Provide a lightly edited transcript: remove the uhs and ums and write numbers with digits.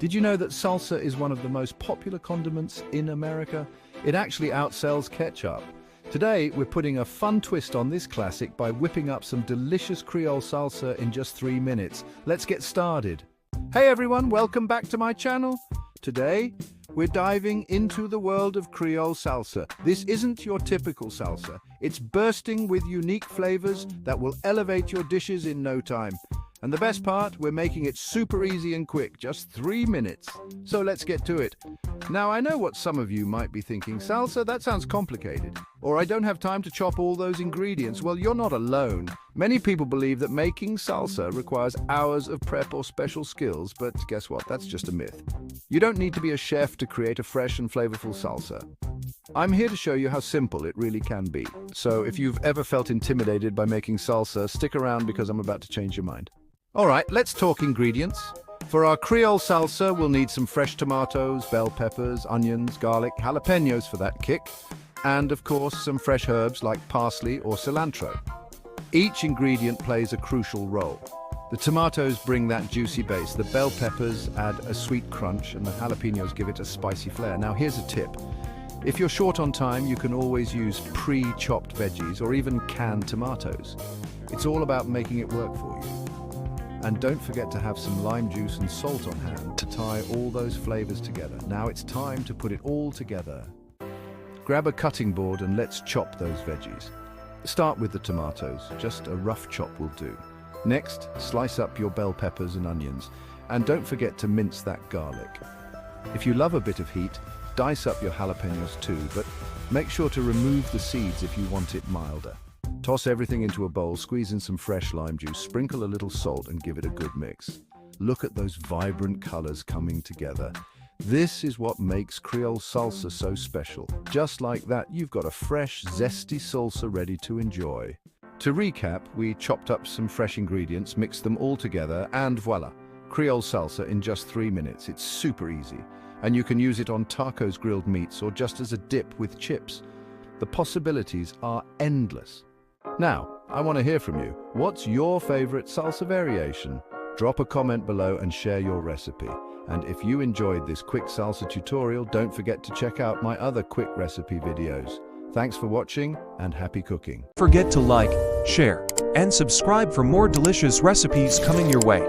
Did you know that salsa is one of the most popular condiments in America? It actually outsells ketchup. Today, we're putting a fun twist on this classic by whipping up some delicious Creole salsa in just 3 minutes. Let's get started. Hey everyone, welcome back to my channel. Today, we're diving into the world of Creole salsa. This isn't your typical salsa. It's bursting with unique flavors that will elevate your dishes in no time. And the best part, we're making it super easy and quick, just 3 minutes. So let's get to it. Now, I know what some of you might be thinking, salsa, that sounds complicated. Or I don't have time to chop all those ingredients. Well, you're not alone. Many people believe that making salsa requires hours of prep or special skills, but guess what? That's just a myth. You don't need to be a chef to create a fresh and flavorful salsa. I'm here to show you how simple it really can be. So if you've ever felt intimidated by making salsa, stick around because I'm about to change your mind. All right, let's talk ingredients. For our Creole salsa, we'll need some fresh tomatoes, bell peppers, onions, garlic, jalapenos for that kick, and of course, some fresh herbs like parsley or cilantro. Each ingredient plays a crucial role. The tomatoes bring that juicy base, the bell peppers add a sweet crunch, and the jalapenos give it a spicy flair. Now, here's a tip. If you're short on time, you can always use pre-chopped veggies or even canned tomatoes. It's all about making it work for you. And don't forget to have some lime juice and salt on hand to tie all those flavors together. Now it's time to put it all together. Grab a cutting board and let's chop those veggies. Start with the tomatoes, just a rough chop will do. Next, slice up your bell peppers and onions, and don't forget to mince that garlic. If you love a bit of heat, dice up your jalapenos too, but make sure to remove the seeds if you want it milder. Toss everything into a bowl, squeeze in some fresh lime juice, sprinkle a little salt and give it a good mix. Look at those vibrant colors coming together. This is what makes Creole salsa so special. Just like that, you've got a fresh, zesty salsa ready to enjoy. To recap, we chopped up some fresh ingredients, mixed them all together, and voila, Creole salsa in just 3 minutes. It's super easy, and you can use it on tacos, grilled meats, or just as a dip with chips. The possibilities are endless. Now, I want to hear from you. What's your favorite salsa variation? Drop a comment below and share your recipe. And if you enjoyed this quick salsa tutorial, don't forget to check out my other quick recipe videos. Thanks for watching and happy cooking. Don't forget to like, share, and subscribe for more delicious recipes coming your way.